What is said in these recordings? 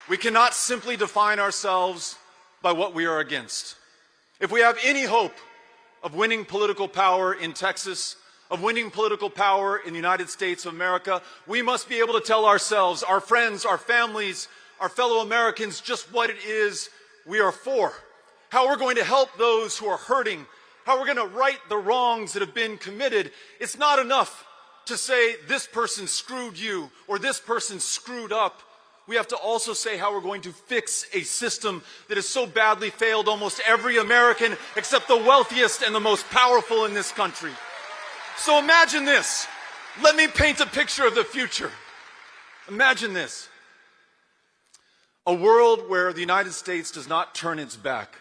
We cannot simply define ourselves by what we are against. If we have any hope of winning political power in Texas, of winning political power in the United States of America, we must be able to tell ourselves, our friends, our families, our fellow Americans, just what it is we are for. How we're going to help those who are hurting, how we're going to right the wrongs that have been committed. It's not enough to say this person screwed you or this person screwed up. We have to also say how we're going to fix a system that has so badly failed almost every American except the wealthiest and the most powerful in this country. So imagine this. Let me paint a picture of the future. Imagine this. A world where the United States does not turn its back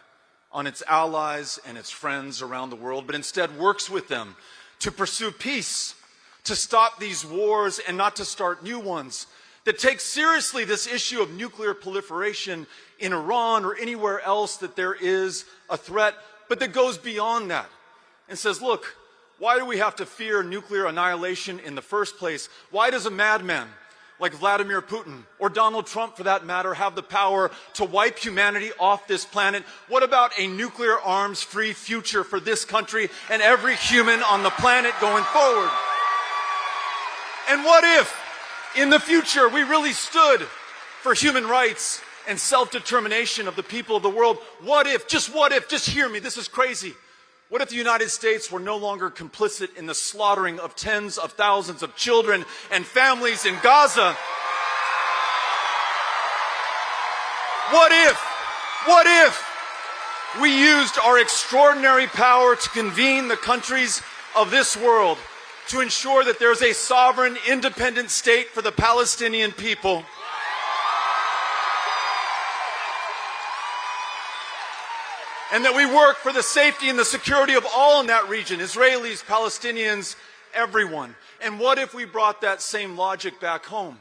on its allies and its friends around the world, but instead works with them to pursue peace, to stop these wars and not to start new ones, that takes seriously this issue of nuclear proliferation in Iran or anywhere else that there is a threat, but that goes beyond that and says, look, why do we have to fear nuclear annihilation in the first place? Why does a madman like Vladimir Putin or Donald Trump, for that matter, have the power to wipe humanity off this planet? What about a nuclear arms-free future for this country and every human on the planet going forward? And what if, in the future, we really stood for human rights and self-determination of the people of the world? What if, just hear me, this is crazy. What if the United States were no longer complicit in the slaughtering of tens of thousands of children and families in Gaza? What if we used our extraordinary power to convene the countries of this world to ensure that there's a sovereign, independent state for the Palestinian people? And that we work for the safety and the security of all in that region, Israelis, Palestinians, everyone. And what if we brought that same logic back home?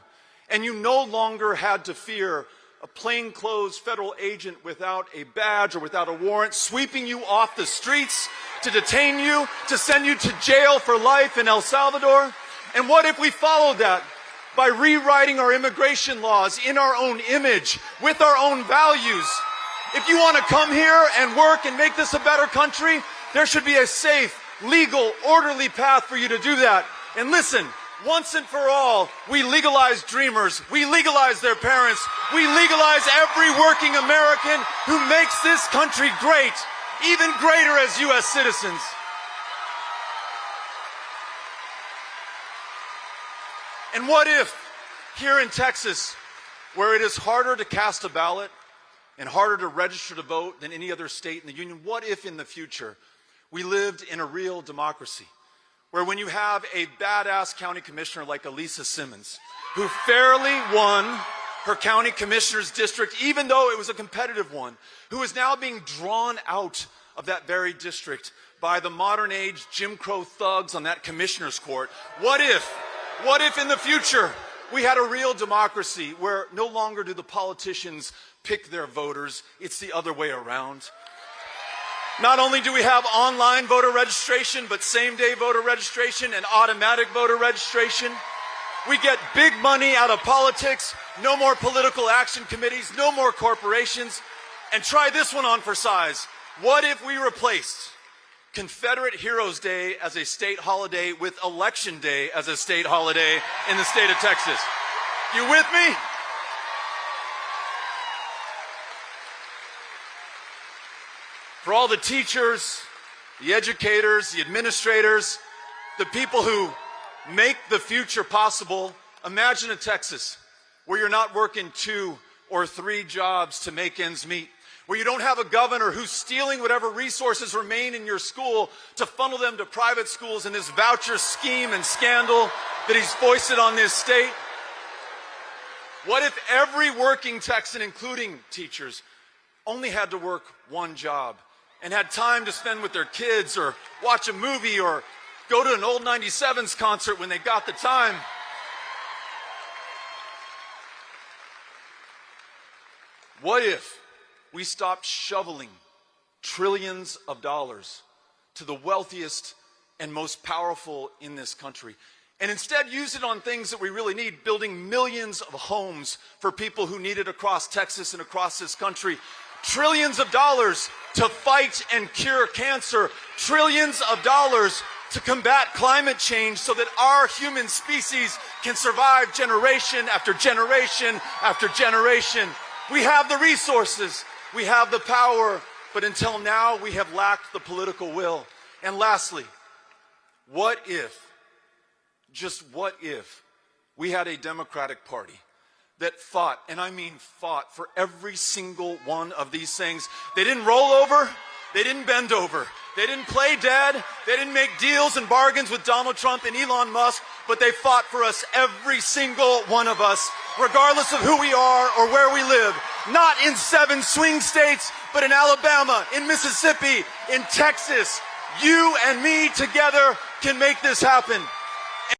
And you no longer had to fear a plainclothes federal agent without a badge or without a warrant sweeping you off the streets to detain you, to send you to jail for life in El Salvador? And what if we followed that by rewriting our immigration laws in our own image, with our own values? If you want to come here and work and make this a better country, there should be a safe, legal, orderly path for you to do that. And listen, once and for all, we legalize dreamers. We legalize their parents. We legalize every working American who makes this country great, even greater as U.S. citizens. And what if, here in Texas, where it is harder to cast a ballot and harder to register to vote than any other state in the union, what if in the future we lived in a real democracy where when you have a badass county commissioner like Elisa Simmons, who fairly won her county commissioner's district, even though it was a competitive one, who is now being drawn out of that very district by the modern age Jim Crow thugs on that commissioner's court? What if in the future we had a real democracy where no longer do the politicians pick their voters, it's the other way around? Not only do we have online voter registration, but same-day voter registration and automatic voter registration. We get big money out of politics, no more political action committees, no more corporations. And try this one on for size. What if we replaced Confederate Heroes Day as a state holiday with Election Day as a state holiday in the state of Texas? You with me? For all the teachers, the educators, the administrators, the people who make the future possible, imagine a Texas where you're not working 2 or 3 jobs to make ends meet, where you don't have a governor who's stealing whatever resources remain in your school to funnel them to private schools in this voucher scheme and scandal that he's foisted on this state. What if every working Texan, including teachers, only had to work 1 job and had time to spend with their kids or watch a movie or go to an old 97s concert when they got the time? What if we stopped shoveling trillions of dollars to the wealthiest and most powerful in this country, and instead use it on things that we really need, building millions of homes for people who need it across Texas and across this country, trillions of dollars to fight and cure cancer, trillions of dollars to combat climate change so that our human species can survive generation after generation after generation. We have the resources, we have the power, but until now we have lacked the political will. And lastly, what if, just what if, we had a Democratic Party that fought, and I mean fought, for every single one of these things? They didn't roll over, they didn't bend over, they didn't play dead, they didn't make deals and bargains with Donald Trump and Elon Musk, but they fought for us, every single one of us, regardless of who we are or where we live. Not in 7 swing states, but in Alabama, in Mississippi, in Texas. You and me together can make this happen.